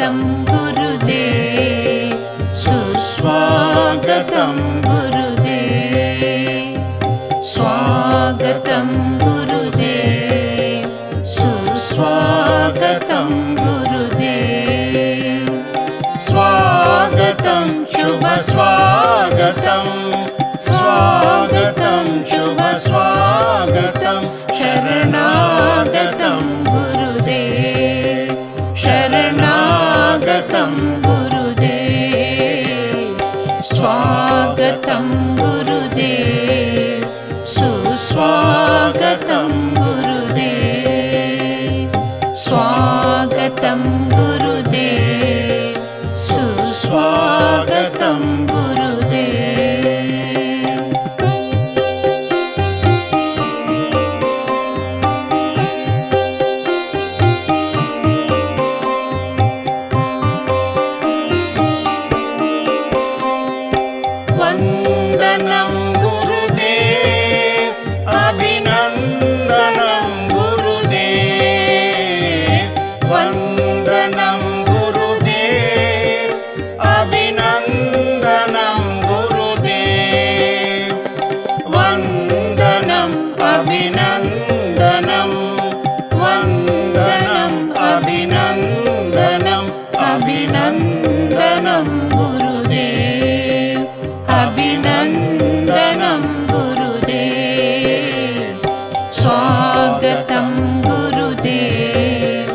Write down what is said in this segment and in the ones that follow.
स्वागतं गुरुदेव सुस्वागतं गुरुदेव स्वागतं गुरुदेव सुस्वागतं गुरुदेव स्वागतं शुभ स्वागतं स्वागतं शुभ स्वागतं शरणागतं गुरुदेव शरणागतं गुरुदेव स्वागतं गुरुदेव सुस्वागतं गुरुदेव स्वागतं गुरुदेव सुस्वागतं वन्दनं गुरुदेव अभिनन्दनं गुरुदेव वन्दनं गुरुदेव अभिनन्दनं गुरुदेव वन्दनं अभिनन्दनं वन्दनं अभिनन्दनं अभिनन्दनं गुरुदेव अभिनन्दनं गुरुदेव स्वागतं गुरुदेव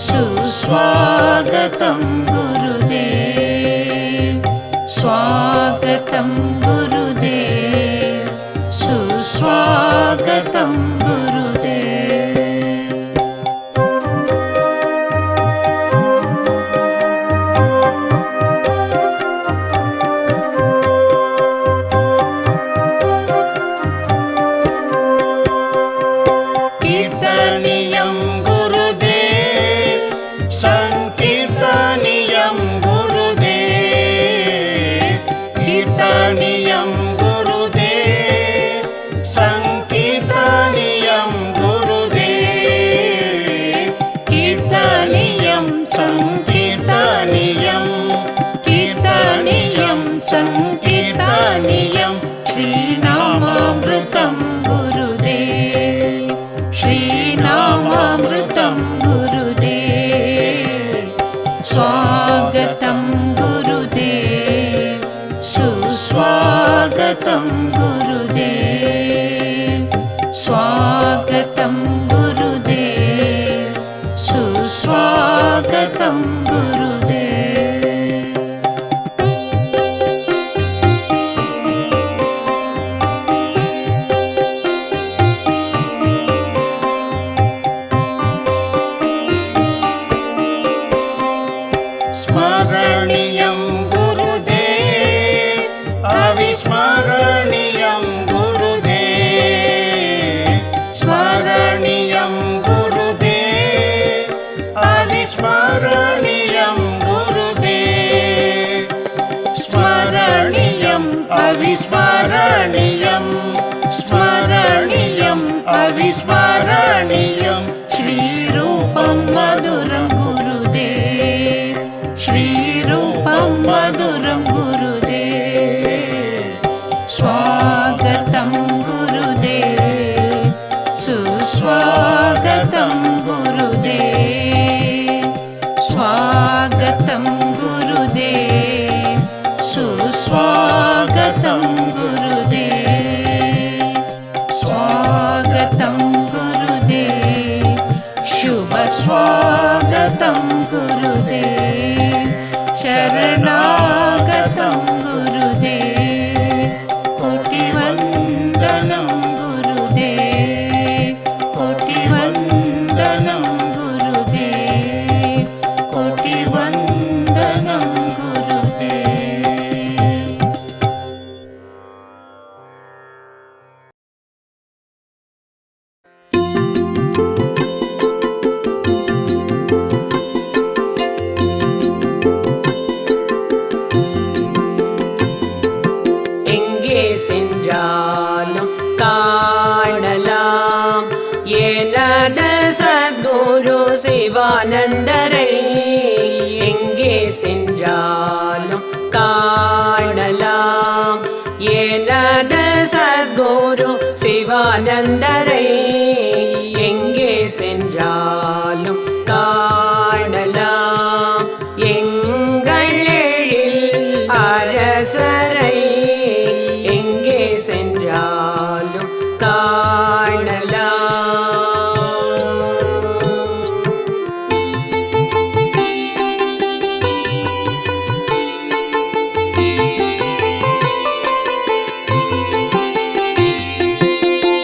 सुस्वागतं गुरुदेव स्वागतं गुरुदेव सुस्वागतं गुरुदेव कीर्तनीयं गुरुदेव संकीर्तनीयं गुरुदेव कीर्तनीयं गुरुदेव संकीर्तनीयं गुरुदेव कीर्तनीयं संकीर्तनीयं कीर्तनीयं संकीर्तनीयं श्रीनामामृतं गुरुदेव श्रीनामामृतं गुरुदेव स्वागतं गुरुदेव सुस्वागतं गुरुदेव स्वागतं गुरुदेव सुस्वागतं गुरुदेव स्मरणीयं गुरुदेव अविस्मरणीयं गुरुदेव स्मरणीयं गुरुदेव अविस्मरणीयं गुरुदेव स्मरणीयं अविस्मरणीयं स्मरणीयं अविस्मरणीयं श्रीरूपं मधुरं गुरुदेव श्रीरूपं मधुरं गुरुदेव स्वागतं गुरुदेव सुस्वागतं गुरुदेव स्वागतं गुरुदेव सुस्वागतं गुरुदेव स्वागतं गुरुदेव शुभ स्वागतं गुरुदेव शरणागतं गुरुदेव कोटिवन्दनं गुरुदेव कोटिवन्दनं गुरुदेव कोटिवन्दनं गुरुदेव சென்றாலும் காணலாம் எனது சத்குரு சிவானந்தரை எங்கே சென்றாலும் காணலாம் எனது சத்குரு சிவானந்தரை எங்கே சென்றாலும் காணலாம் எங்கள் எழில் அரசரை எங்கே சென்றாலும் காணலாம்.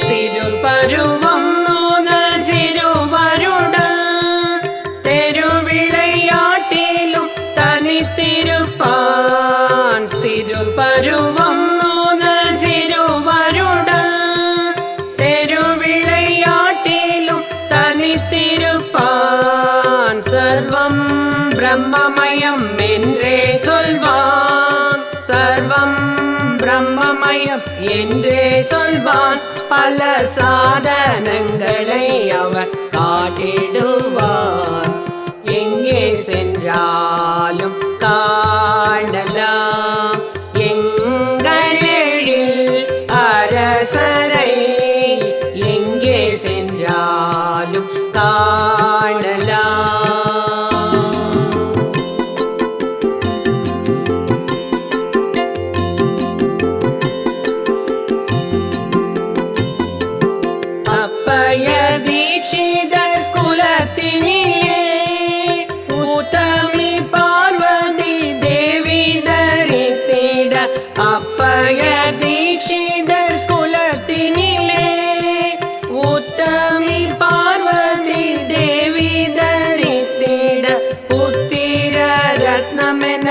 சிறு பருவம் முதல் சிறுவருடன் தெருவிளையாட்டிலும் தனித்திருப்பான். சிறு பருவம் முதல் சிறுவருடன் தெருவிளையாட்டிலும் தனித்திருப்பான். சர்வம் பிரம்மமயம் என்றே சொல்வான். சர்வம் பிரம்மமயம் என்றே சொல்வான். பல சாதனங்களை அவர் காட்டிடுவார். எங்கே சென்றாலும் காணலாம் எங்கள் எழில் அரசரை எங்கே சென்றாலும் காணலாம். அப்பய தீட்சிதர் குலத்தினிலே உத்தமி பார்வதி தேவி தரித்திட. அப்பய தீட்சிதர் குலத்தினிலே உத்தமி பார்வதி தேவி தரித்திட. புத்திர ரத்னமென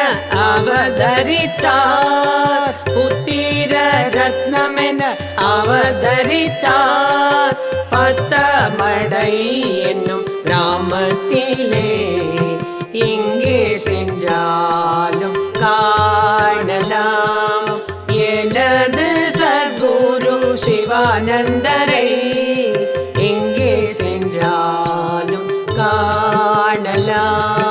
அவதரித்தார். புத்திர ரத்னமென அவதரித்தார். பத்தமடை என்னும் கிராமத்திலே எங்கே சென்றாலும் காணலாம் எனது சத்குரு சிவானந்தரை எங்கே சென்றாலும் காணலாம்.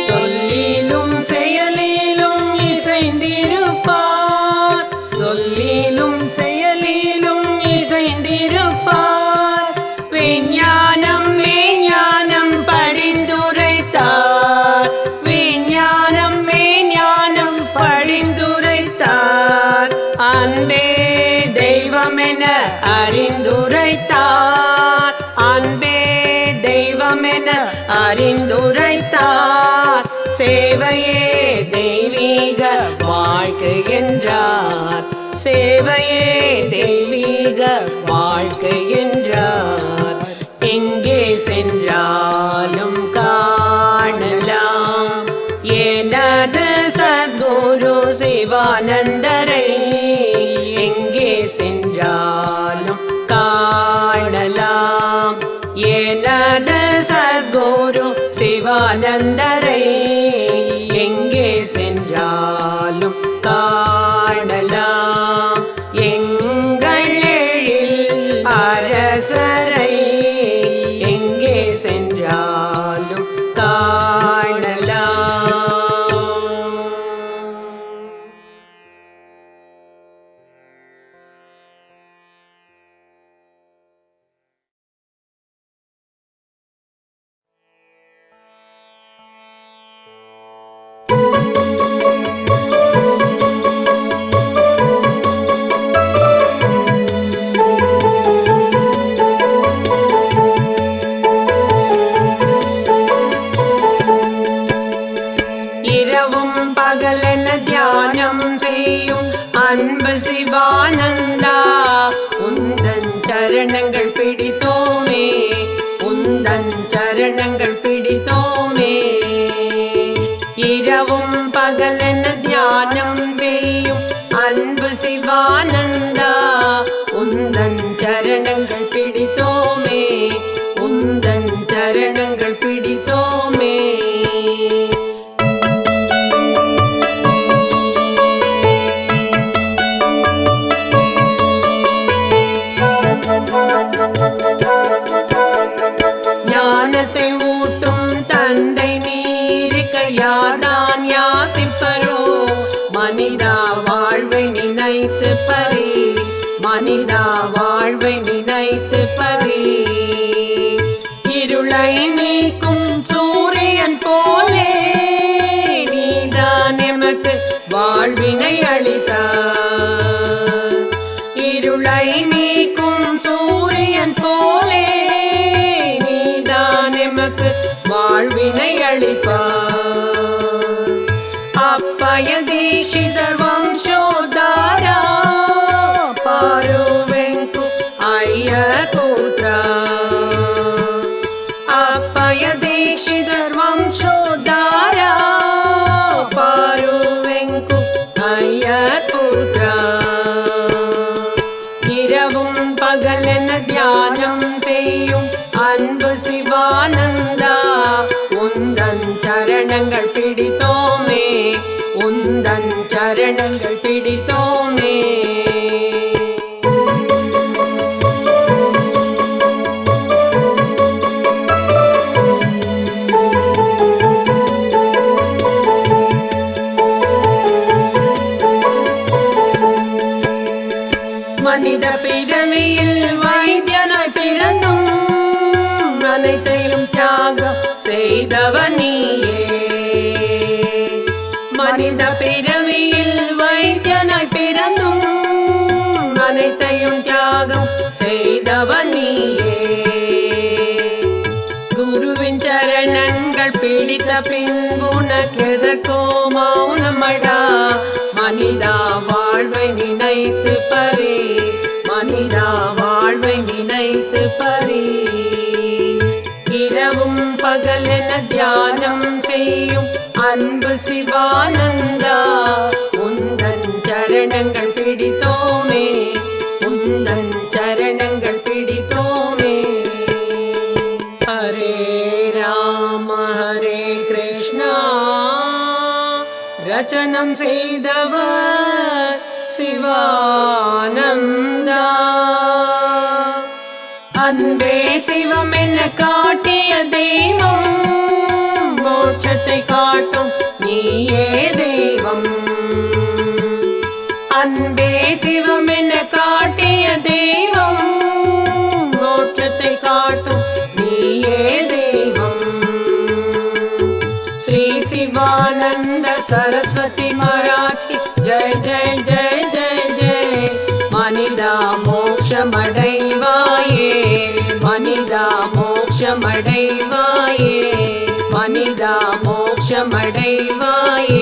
சொல்லிலும் செயலிலும் இசைந்திருப்பார். சொல்லிலும் செயலிலும் இசைந்திருப்பார். விஞ்ஞானம் மெய்ஞானம் படிந்துரைத்தார். விஞ்ஞானம் மெய்ஞானம் படிந்துரைத்தார். அன்பே தெய்வமென அறிந்துரைத்தார். அன்பே தெய்வமென அறிந்துரைத்தார். சேவையே தெய்வீக வாழ்க்கை என்றார். சேவையே தெய்வீக வாழ்க்கை என்றார். எங்கே சென்றாலும் காணலாம் எனது சத்குரு சிவானந்தரை எங்கே சென்றாலும் காணலாம் எனது சத்குரு சிவானந்தரை எங்கே சென்றாலும் காணலாம் எங்கள் எழில் அரசரை எங்கே சென்றாலும் காணலாம். மனிதா வாழ்வை நினைத்து பறி. இருளை நீக்கும் சூரியன் போலே நீதான் எமக்கு வாழ்வினை அளித்தார். இருளை நீக்கும் சூரியன் போலே நீதான் எமக்கு வாழ்வினை அளிப்பார். அப்பய தீஷிதர் வம்சோதாரா பாருவெங்கு ஐய புத்ரா. அப்பய தீஷிதர் வம்சோதாரா பாருவெங்கு ஐய புத்ரா. இரவும் பகலென தியானம் செய்யும் அன்பு சிவானந்தா உந்தன் சரணங்கள் பிடித்தோமே, உந்தன் சரணங்கள் பிடித்தோமே. மனித பிறவியில் வைத்தியனாய் பிறந்தும் அனைத்தையும் தியாகம் செய்தவன் நீயே. மனித பிறவியில் வைத்தியனாய் பிறந்தும் அனைத்தையும் தியாகம் செய்தவன் நீயே. குருவின் சரணங்கள் பிடித்த பின்பு உனக்கெதற்கோ மௌனமடா. மனிதா வாழ்வை நினைத்து பறி, மனிதா வாழ்வை நினைத்து பறி. இரவும் பகலென தியானம் செய்யும் அன்பு சிவானந்தா உந்தன் சரணங்கள் பிடித்தோமே, உந்தன் சரணங்கள் பிடித்தோமே. ஹரே ராம ஹரே கிருஷ்ணா ரச்சனம் செய்தவர் சிவானந்தா. அன்பே சிவம் என காட்டிய தெய்வம், மோட்சத்தை காட்டும் நீயே தெய்வம். அன்பே சிவம் என காட்டிய தெய்வம், மோட்சத்தை காட்டும் நீயே தெய்வம். ஸ்ரீ சிவானந்த சரஸ்வதி महाराज की जय जय जय जय जय. மனிதா மோட்சமடைவாயே, மனிதா மோட்சமடைவாயே, மனிதா மோட்சமடைவாயே.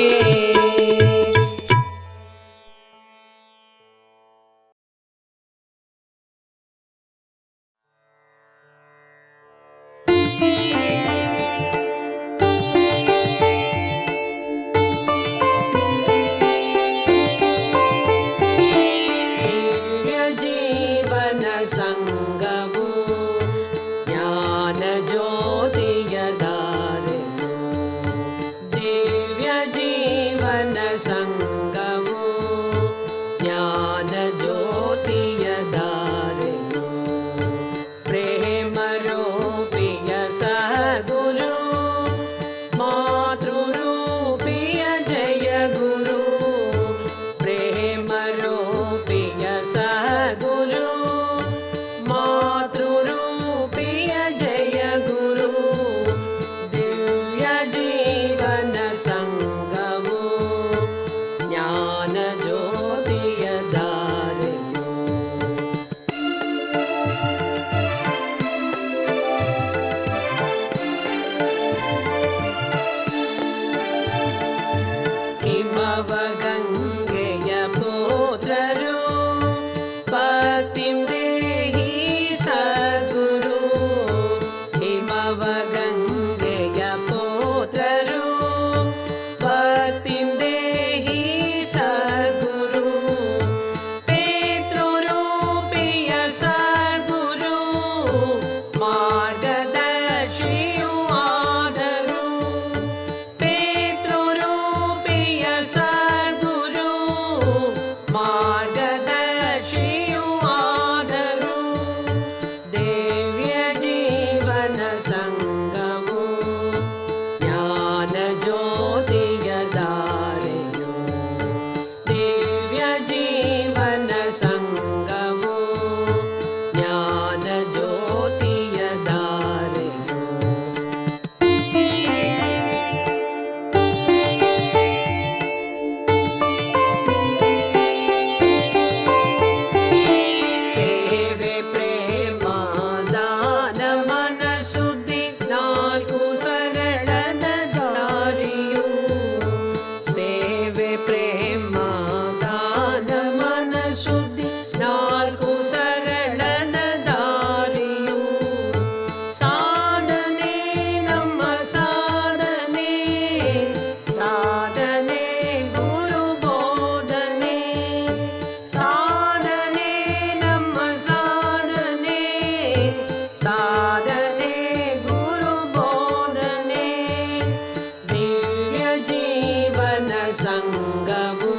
ಸಂಗವು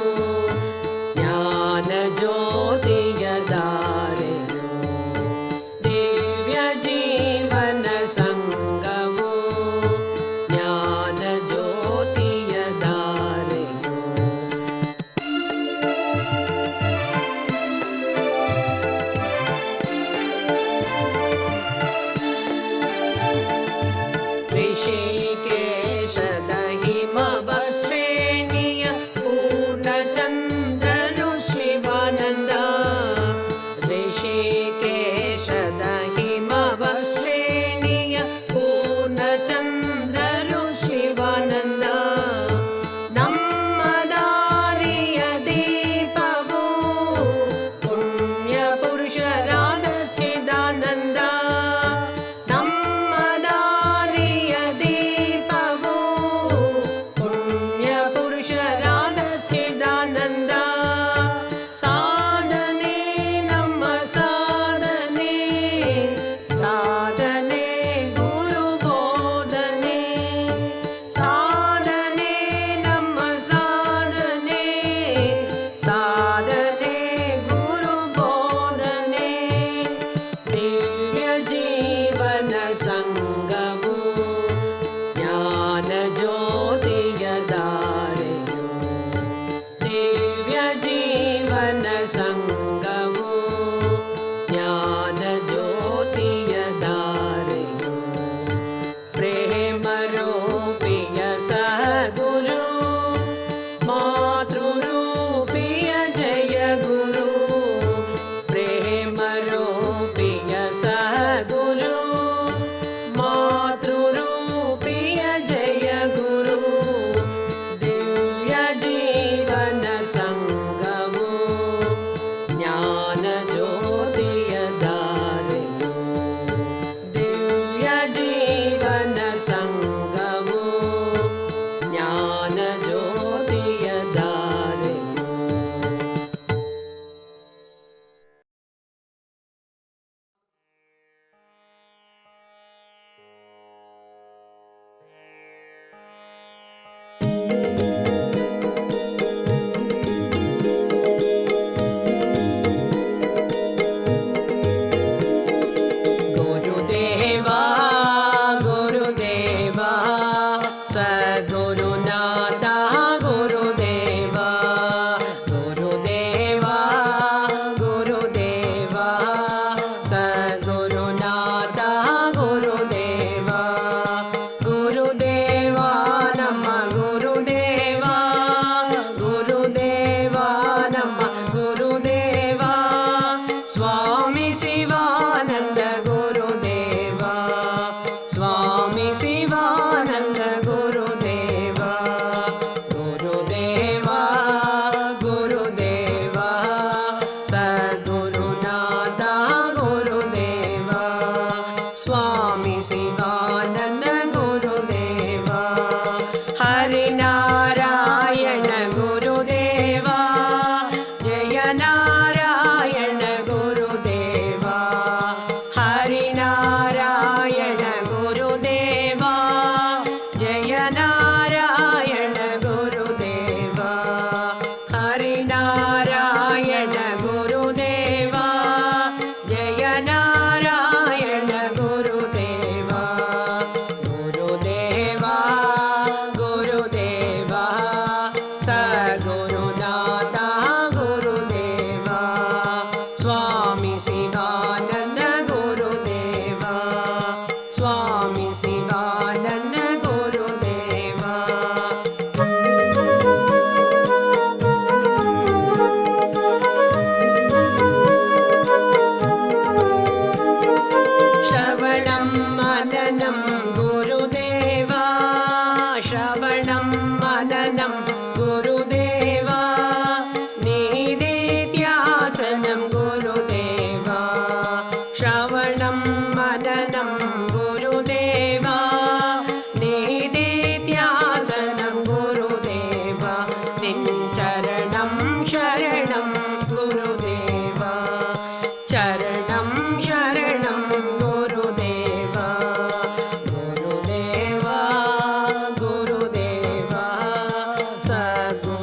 ಜ್ಞಾನ ಜ್ಯೋತಿಯ ದಾರೆಯು ದಿವ್ಯ ಜೀವನ ಸಂಗವು ಜ್ಞಾನ ಜ್ಯೋತಿಯ ದಾರೆಯು ಋಷಿಕೇಶದ ಹಿಮವ ಶ್ರೇಣಿಯ ಪೂರ್ಣಚಂದ್ರನು ಶಿವಾನಂದ ಋಷಿಕೇಶದ ಹಿಮವ ಶ್ರೇಣಿಯ ಪೂರ್ಣಚಂದ್ರನು ಶಿವಾನಂದ ನಮ್ಮ ದಾರಿಯ ದೀಪವು ಪುಣ್ಯ ಪುರುಷರಾದ ಚಿದಾನಂದ ನಮ್ಮ ದಾರಿಯ ದೀಪವು ಪುಣ್ಯ ಪುರುಷರಾದ ಚಿದಾನಂದ ಸಾಧನೆ ನಮ್ಮ ಸಾಧನೆ ಸಾಧನೆ ಗುರು ಬೋಧನೆ ಸಾಧನೆ ನಮ್ಮ ಸಾಧನೆ ಸಾಧನೆ ಗುರು ಬೋಧನೆ ದಿವ್ಯ ಜೀವನ ಸಂಗವು ಜ್ಞಾನ ಜ್ಯೋತಿಯ ದಾರೆಯು ದಿವ್ಯ ಜೀವನ ಸಂಗವು ಜ್ಞಾನ ಜ್ಯೋತಿಯ ದಾರೆಯು ಪ್ರೇಮ ರೂಪಿಯ ಸದ್ಗುರು ಮಾತೃ ರೂಪಿಯ ಜಯ ಗುರು ಪ್ರೇಮ ರೂಪಿಯ ಸದ್ಗುರು ಮಾತೃ ರೂಪಿಯ ಜಯ ಗುರು ದಿವ್ಯ ಜೀವನ ಸಂಗವು ಜ್ಞಾನ ಜ್ಯೋತಿಯ ದಾರೆಯು ದಿವ್ಯ ಜೀವನ ಸಂಗವು ಜ್ಞಾನ ಜ್ಯೋತಿಯ ದಾರೆಯು ಗುರುದೇವಾ ಗುರುದೇವಾ ಸದ್ಗುರುನಾಥ ಗುರುದೇವಾ ಗುರುದೇವಾ ಗುರುದೇವಾ ಸದ್ಗುರುನಾಥ ಗುರುದೇವಾ ಗುರುದೇವಾ ನಮ್ಮ ಗುರುದೇವಾ ಗುರುದೇವಾ ನಮ್ಮ ಗುರುದೇವಾ ಸ್ವಾಮಿ ಶಿವಾನಂದ ಗುರುದೇವಾ ಸ್ವಾಮಿ ಶಿವಾನಂದ ಗುರುದೇವಾ ಗುರುದೇವಾ ಗುರುದೇವಾ ಸದ್ಗುರುನಾಥ ಗುರುದೇವಾ ಸ್ವಾಮಿ ಶಿವಾನಂದ ಗುರುದೇವಾ ಹರಿನಾರಾಯಣ ಗುರುದೇವಾ ಜಯ ನಾರಾಯಣ ಗುರುದೇವಾ ಹರಿನಾರಾಯಣ ಗುರುದೇವಾ ಜಯ ನಾರಾಯಣ ಗುರುದೇವಾ ಹರಿನಾರಾಯಣ ಗುರುದೇವಾ ಜಯ ನಾರಾಯಣ ಗುರುದೇವಾ ಗುರುದೇವಾ ಗುರುದೇವಾ ಸದ್ಗುರುನಾಥ ಗುರುದೇವಾ ಸ್ವಾಮಿ ಶಿವಾನಂದ ಗುರುದೇವಾ ಸ್ವಾಮಿ ಶಿವಾನಂದ ಗುರುದೇವಾ ಶ್ರವಣಂ ಮನನಂ ಗುರುದೇವಾ ಶ್ರವಣಂ ಮನನಂ ಗುರುದೇವಾ ನಿಧಿಧ್ಯಾಸನಂ ಗುರುದೇವಾ ಶ್ರವಣಂ ಮನನಂ ಗುರುದೇವಾ ನಿಧಿಧ್ಯಾಸನಂ ಗುರುದೇವಾ ನಿಂಚರಣಂ ಶರಣಂ ಗುರುದೇವಾ ಚರಣಂ ಶರಣಂ ಗುರುದೇವಾ ಗುರುದೇವಾ ಗುರುದೇವಾ ಸದ್ಗುರು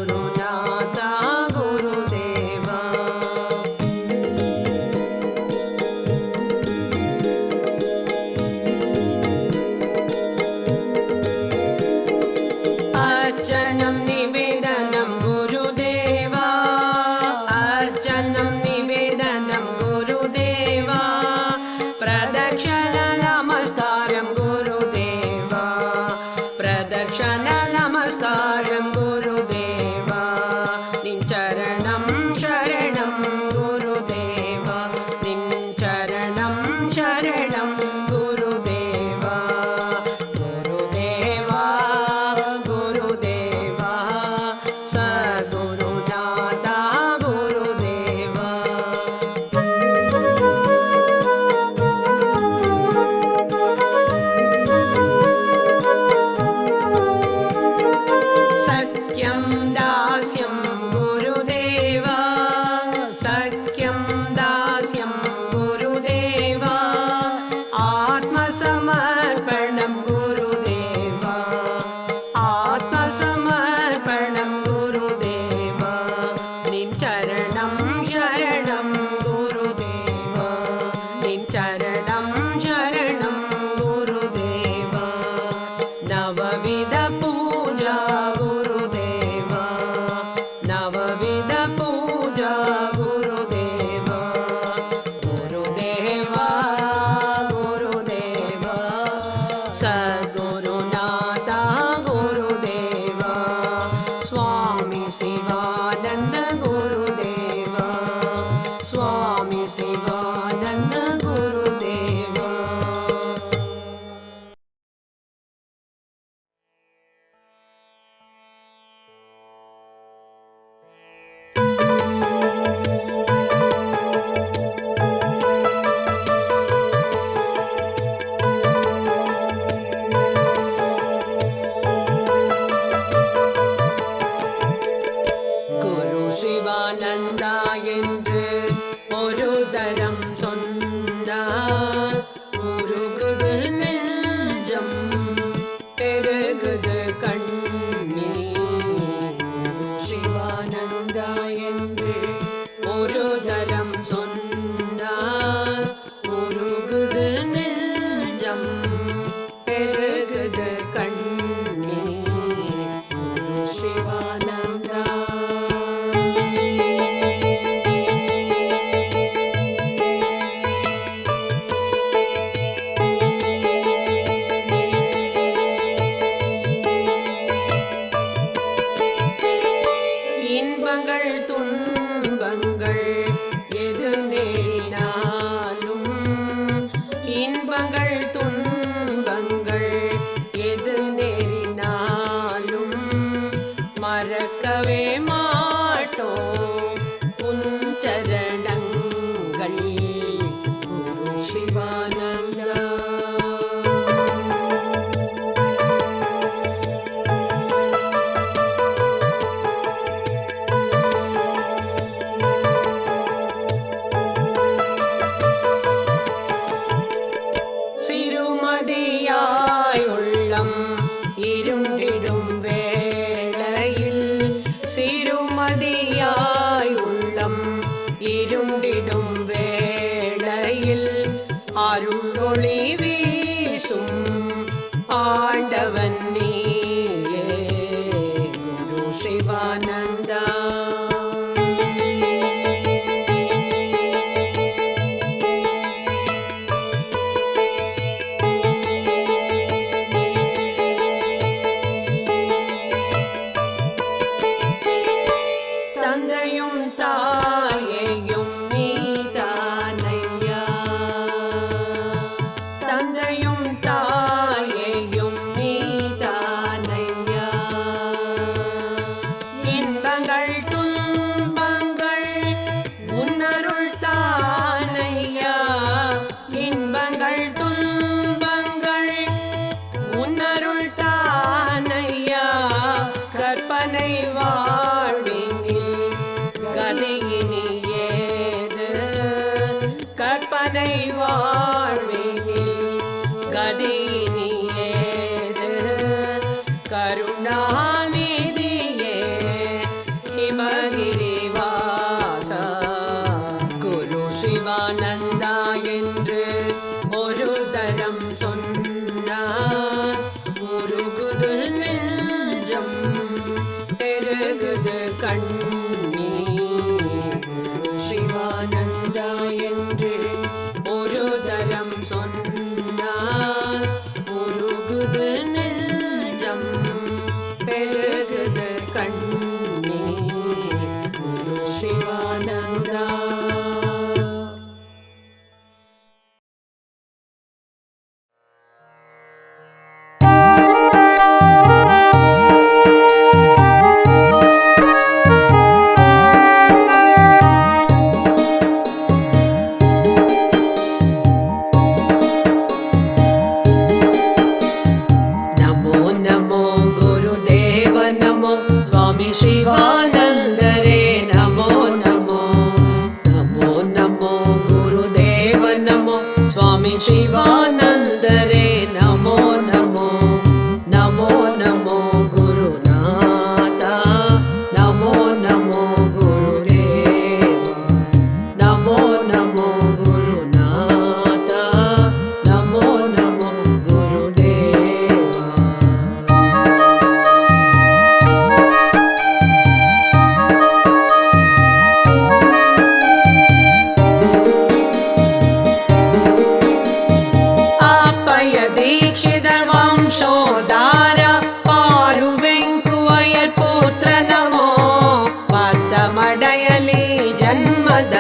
சிவானந்த குருதேவா, சுவாமி சிவானந்த குருதேவா. குரு சிவானந்தா என்று ஒரு தரம் சொன்னார், உருகுது நெஞ்சம் பெருகுது கண்ணீர். சிவானந்தா என்று ஒரு தரம் சொன்னார், உருகுது நெஞ்சம் பெருகுது கண்ணீர். குரு சிவானந்தா. இன்பங்கள் துன்பங்கள் எது நேரினாலும், இன்பங்கள் துன்பங்கள் எது நேரினாலும் மறக்கவே மாட்டோம் உன் சரணங்கள். குரு சிவானந்தா. சிறுமதியாய் உள்ளம் இருண்டிடும் வேளையில், சிறுமதியாய் உள்ளம் இருண்டிடும் வேளையில் அருளொளி வீசும் ஆண்டவன் நீயே. குரு சிவானந்தா. தந்தையும் தாயையும் நீதானையா, தந்தையும் தாயையும் நீதானையா. இன்பங்கள் துன்பங்கள் உன்னருள் தானையா, இன்பங்கள் துன்பங்கள் உன்னருள் தானையா. கற்பனை வாழ்வினில் கதையினி ஏது, கற்பனை வாழ்வினில் கதையினி ஏது. கருணாநிதியே ஹிமகிரிவாசா. குரு சிவானந்தா என்று ஒரு தரம் சொன்னார், உருகுது நெஞ்சம் பெருகுது கண்ணீர். சிவானந்தா என்று ஒரு தரம் சொன்னார், உருகுது நெஞ்சம் பெருகுது கண்ணீர். சிவானந்தா.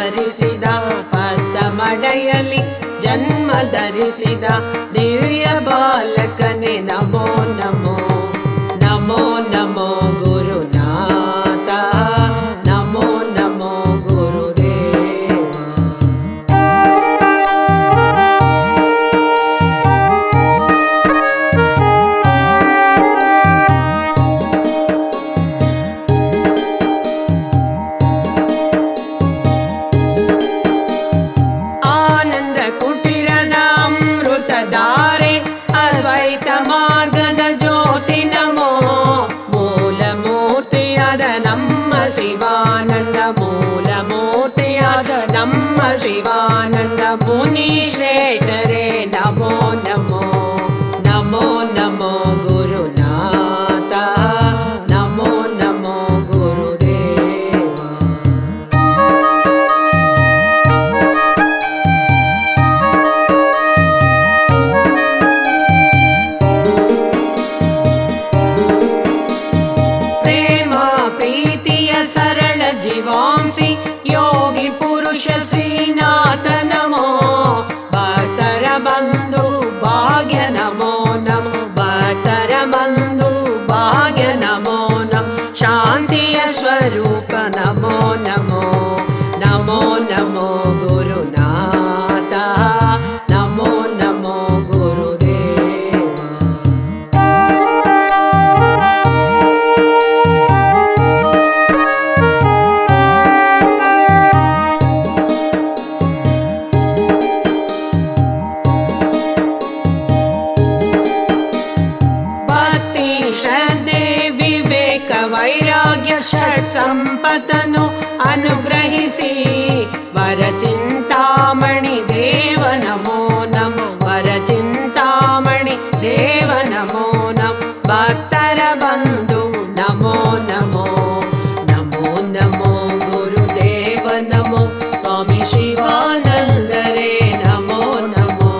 ಧರಿಸಿದ ಪದ್ದಮಡೆಯಲ್ಲಿ ಜನ್ಮ ಧರಿಸಿದ ದಿವ್ಯ ಬಾಲಕನೆ ನಮೋ ನಮೋ ನಮೋ ನಮೋ ಗುರುನಾಥ ನಮೋ ನಮೋ ಗುರುದೇವ. ಆನಂದ ಕುಟಿರದ ಅಮೃತಧಾರೆ ಅದ್ವೈತ ಮಾರ್ಗದ ಜ್ಯೋತಿ ನಮೋ ಮೂಲ ಮೂರ್ತಿಯಾದ ನಮ್ಮ ಶಿವಾನಂದ ಮೂಲ ಮೂರ್ತಿಯಾದ ನಮ್ಮ ಶಿವಾನಂದ ಮುನಿ ಶ್ರೇಷ್ಠರೇ ನಮೋ ನಮೋ ನಮೋ ನಮೋ ಗುರುನಾಥ ನಮೋ ನಮೋ ಗುರುದೇವ. ಪ್ರೇಮ ಪ್ರೀತಿಯ ಸರಳ ಜೀವಾಂಸಿ ಯೋಗಿ ಪುರುಷ ಶ್ರೀನಾಥ ನಮೋ ಭಕ್ತರ ಬಂಧು ಭಾಗ್ಯ ನಮೋ ನಮೋ ಭಕ್ತರ ಬಂಧು ಭಾಗ್ಯ ನಮೋ ನಮೋ ಶಾಂತಿಯ ಸ್ವರೂಪ ನಮೋ ನಮೋ ನಮೋ ನಮೋ ಗುರುನಾಥ ನಮೋ ನಮೋ ಗುರುದೇವ. ಭಕ್ತಿ ಶ್ರದ್ಧೆ ವಿವೇಕ ವೈರಾಗ್ಯ ಷಟ್ ಸಂಪತ್ತನು ಅನುಗ್ರಹಿಸಿ ವರ ಚಿಂತಾಮಣಿ ದೇವ ನಮೋ ನಮೋ ವರ ಚಿಂತಾಮಣಿ ದೇವ ನಮೋ ನಮೋ ಭಕ್ತರ ಬಂಧು ನಮೋ ನಮೋ ನಮೋ ನಮೋ ಗುರುದೇವ ನಮೋ ಸ್ವಾಮಿ ಶಿವಾನಂದರೇ ನಮೋ ನಮೋ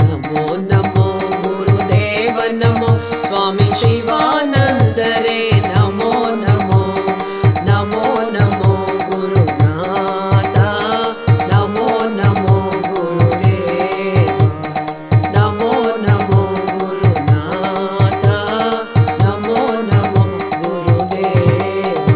ನಮೋ ನಮೋ ಗುರುದೇವ ನಮೋ ಸ್ವಾಮಿ ಶಿವಾನಂದರೇ ನಮೋ ನಮೋ ನಮೋ ನಮೋ ಗುರುನಾಥ ನಮೋ ನಮೋ ಗುರುದೇವ ನಮೋ ನಮೋ ಗುರುನಾಥ ನಮೋ ನಮೋ ಗುರುದೇವ.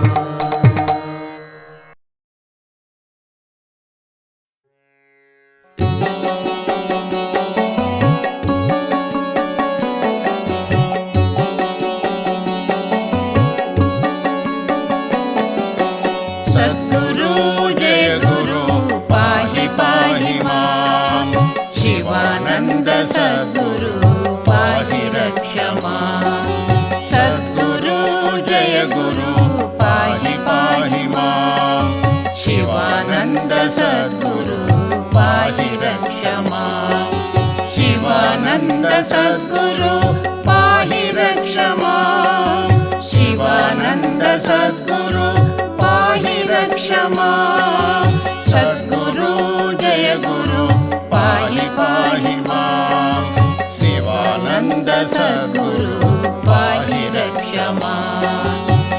सद्गुरु जय गुरु पाहि पाहि मां शिवानंद सद्गुरु पाहि रक्ष मां सद्गुरु जय गुरु पाहि पाहि मां शिवानंद सद्गुरु पाहि रक्ष मां शिवानंद सद्गुरु पाहि रक्ष मां शिवानंद सद्गुरु पाहि रक्ष मां सद्गुरु जय गुरु पाहि पाहि मां शिवानंद सद्गुरु पाहि रक्ष मां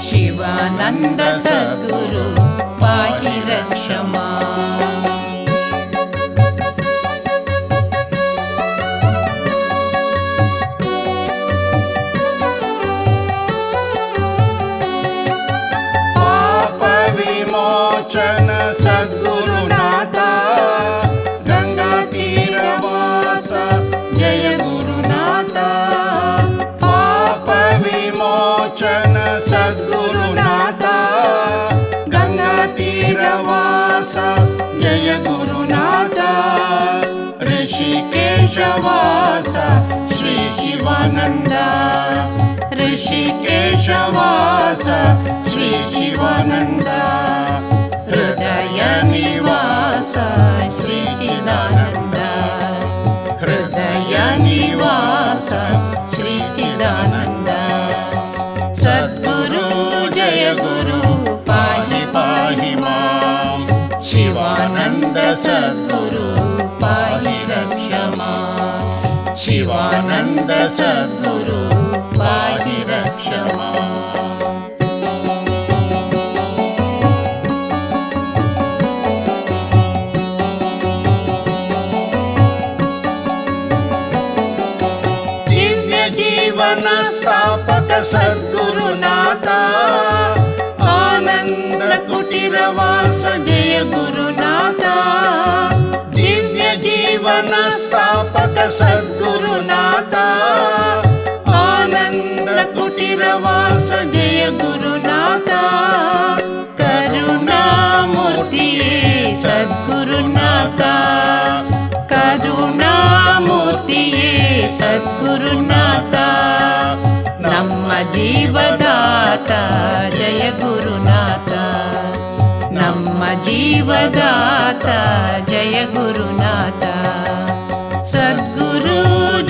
शिवानंद सद्गुरु पाहि रक्ष मां. पाप विमोचन सद्गुरुनाथ गंगा तीरवास जय गुरुनाथ पाप विमोचन सद्गुरुनाथ गंगा तीरवास जय गुरुनाथ ऋषिकेशवास श्री शिवानंद ऋषिकेशवास श्री शिवानंद हृदय निवास श्री चिदानंद हृदय निवास श्री चिदानंद सद्गुरु जय गुरु पाहि पाहि मां शिवानंद सद्गुरु पाहि रक्ष मां शिवानंद सद्गुरु पाहि रक्ष मां. सद्गुरुनाथ आनंद कुटीरवास जय गुरुनाथ दिव्य जीवन स्थापक सद्गुरुनाथ आनंद कुटीरवास जय गुरुनाथ करुणामूर्तिये सद्गुरुनाथ करुणामूर्तिये सद्गुरुनाथ ನಮ್ಮ ಜೀವದಾತ ಜಯ ಗುರುನಾಥ ನಮ್ಮ ಜೀವದಾತ ಜಯ ಗುರುನಾಥ ಸದ್ಗುರು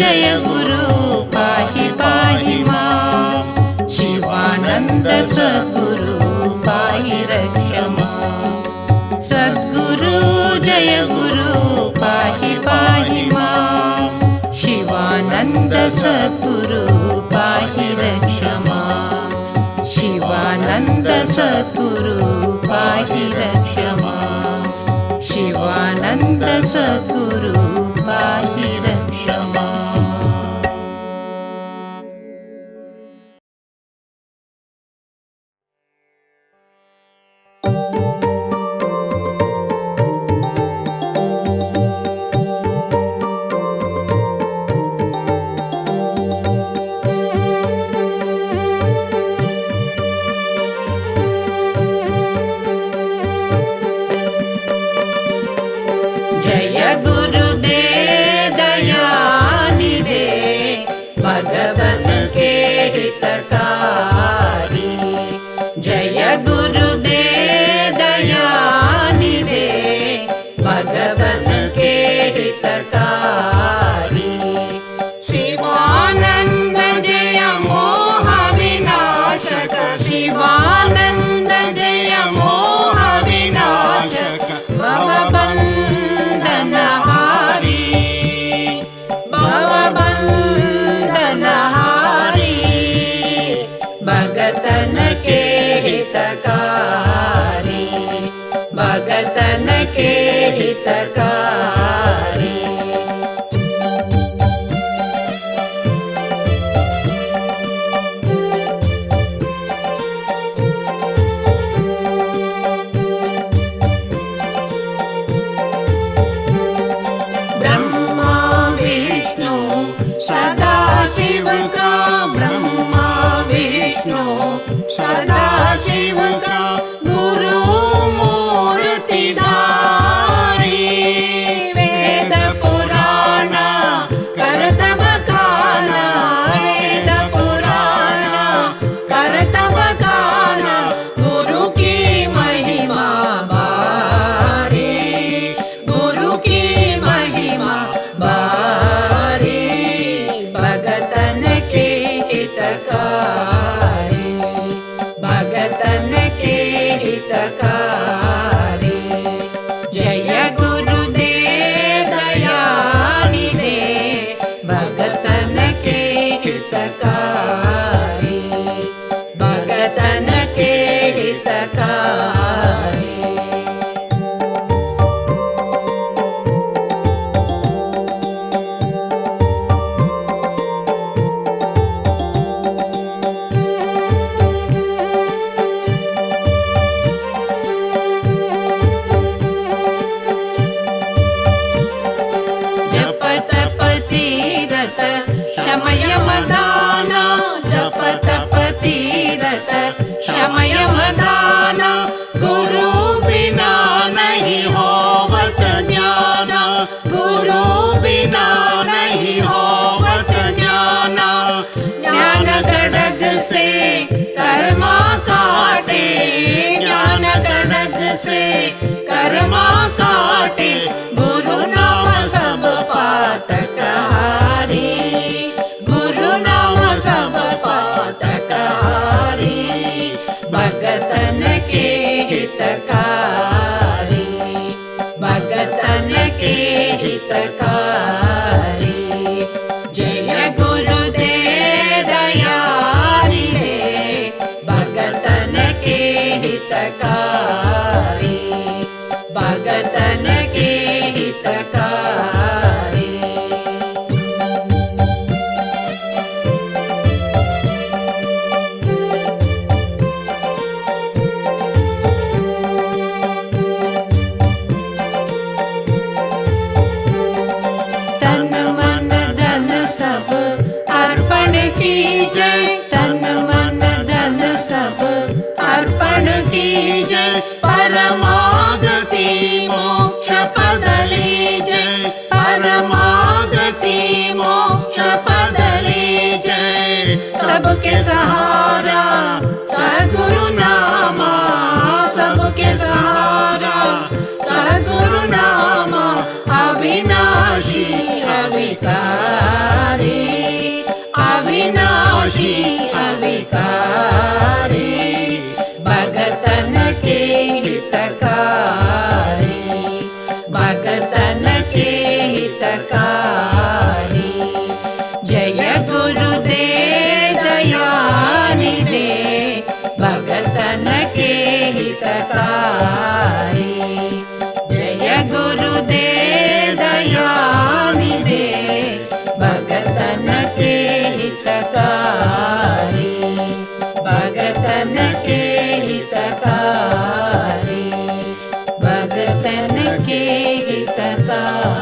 ಜಯ ಗುರು ಪಾಹಿ ಪಾಹಿ ಮಾಂ ಶಿವಾನಂದ ಸದ್ಗುರು ಪಾಹಿ ರಕ್ಷ ಮಾಂ ಸದ್ಗುರು ಜಯ ಗುರು ಪಾಹಿ ಪಾಹಿ ಮಾಂ ಶಿವಾನಂದ ಸದ್ಗುರು पाहि रक्ष मां शिवानंद सद्गुरु पाहि रक्ष मां शिवानंद सद्गुरु पाहि रक्ष मां भगतन के हितकारी ब्रह्मा विष्णु सदा शिव का ब्रह्मा विष्णु सदा शिव का गुरु भगतन के हितकारी जय गुरुदेव दयानिधे भगतन के हितकारी भगतन के हितकारी शमयमदान गुरु बिना नहीं होवत ज्ञान गुरु बिना नहीं होवत ज्ञान ज्ञान खड्ग से कर्मा काटे ज्ञान खड्ग से कर्मा काटे गुरु नाम सब पातक हारी गुरु नाम सब पातक हारी भगतन के हितकारी भगतन के हितकारी जय गुरुदेव दयानिधे भगतन के हितकारी भगतन के हितकारी परमागति मोक्ष पदले जय, परमागति मोक्ष पदले जय। सबके सहारा सद्गुरु नामा, सबके सहारा सद्गुरु नामा। अविनाशी अविकारी, अविनाशी अविकारी, भगतन के हितकारी, भगतन के हितकारी। जय गुरुदेव दयानिधे, भगतन के हितकारी। जय गुरुदेव दयानिधे, भगतन के हितकारी, भगतन के हितकारी, भगतन के हितकारी।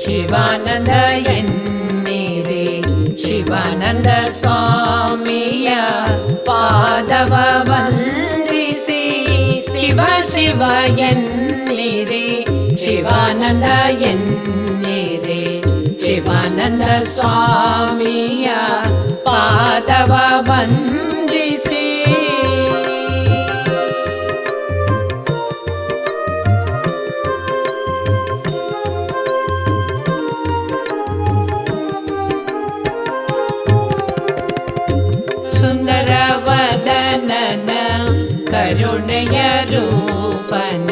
ಶಿವಾನಂದ ಎನ್ನಿರಿ, ಶಿವಾನಂದ ಸ್ವಾಮಿಯ ಪಾದವ ವಂದಿಸಿ, ಶಿವ ಶಿವ ಎನ್ನಿರಿ, ಶಿವಾನಂದ ಎನ್ನಿರಿ, ಶಿವಾನಂದ ಸ್ವಾಮಿಯ ಪಾದವ ವಂದಿಸಿ. ಸುಂದರವದನನ ಕರುಣೆಯ ರೂಪನ,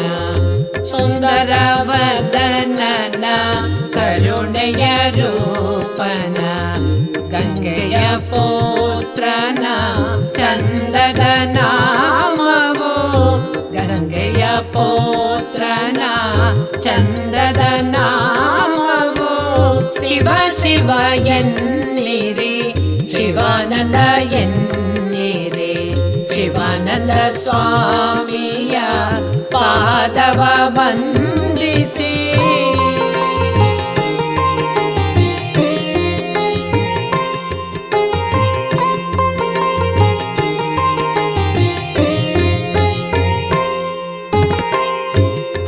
ಸುಂದರವದನನ ಕರುಣೆಯ ರೂಪನ, ಗಂಗೆಯ ಪುತ್ರನ ಚಂದದ ನಾಮವು, ಗಂಗೆಯ ಪುತ್ರನ ಚಂದದ ನಾಮವು. ಶಿವ ಶಿವ ಎನ್ನಿರಿ, ಶಿವಾನಂದ ಎನ್ನಿರಿ, ಶಿವಾನಂದ ಸ್ವಾಮಿಯ ಪಾದವ ವಂದಿಸಿ.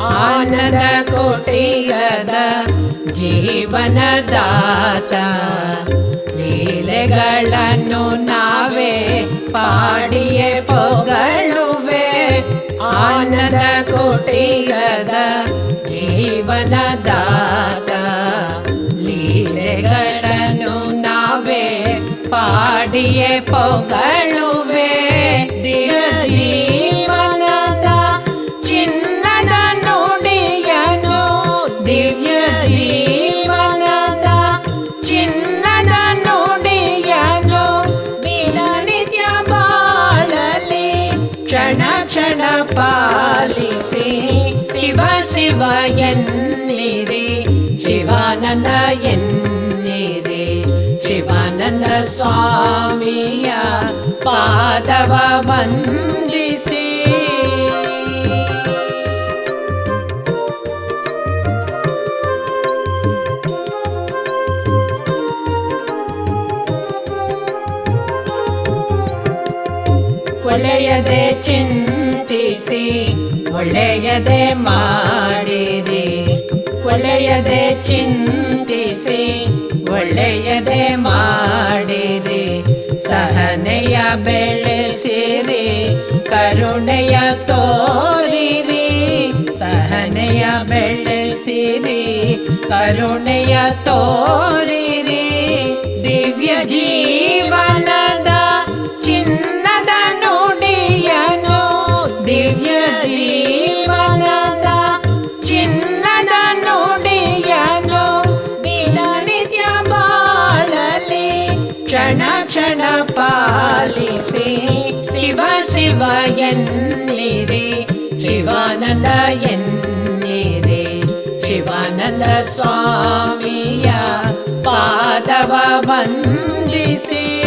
ಆನಂದ ಕೋಟಿಯದ ಜೀವನದಾತ, ಲೀಲೆಗಳನ್ನು ನಾವೇ ಪಾಡಿಯೇ ಪೊಗಳುವೆ. ಆನಂದ ಕೋಟಿಯದ ಜೀವನದಾತ, ಲೀಲೆಗಳನ್ನು ನಾವೇ ಪಾಡಿಯೇ ಪೊಗಳುವೆ. ದಿವ್ಯ ಜೀವನದ ಚಿನ್ನದ ನುಡಿಯನು, ದಿವ್ಯ ಜೀವನದ ಚಿನ್ನದ ನುಡಿಯನು, ದಿನನಿತ್ಯ ಬಾಳಲಿ ಕ್ಷಣ ಕ್ಷಣ ಪಾಲಿಸಿ. ಶಿವ ಶಿವ ಎನ್ನಿರಿ, ಶಿವಾನಂದ ಎನ್ನಿರಿ, ಶಿವಾನಂದ ಸ್ವಾಮಿಯ ಪಾದವ ವಂದಿಸಿ. ಒಳ್ಳೆಯದೇ ಚಿಂತಿಸಿ ಒಳ್ಳೆಯದೇ ಮಾಡಿರಿ, ಒಳ್ಳೆಯದೇ ಚಿಂತಿಸಿ ಒಳ್ಳೆಯದೇ ಮಾಡಿರಿ. ಸಹನೆಯ ಬೆಳೆಸಿರಿ, ಕರುಣೆಯ ತೋರಿರಿ, ಸಹನೆಯ ಬೆಳೆಸಿರಿ, ಕರುಣೆಯ ತೋರಿರಿ. ದಿವ್ಯ ಜೀವನದ ಚಿನ್ನದ ನುಡಿಯನು, ದಿವ್ಯ ಜೀವನದ ಚಿನ್ನದ ನುಡಿಯನು, ದಿನನಿತ್ಯ ಬಾಳಲಿ ಕ್ಷಣ ಕ್ಷಣ ಪಾಲಿಸಿ. ಶಿವ ಶಿವ ಎನ್ನಿರಿ, ಶಿವಾನಂದ ಎನ್ನಿರಿ, ಸ್ವಾಮಿಯ ಪಾದವ ವಂದಿಸಿ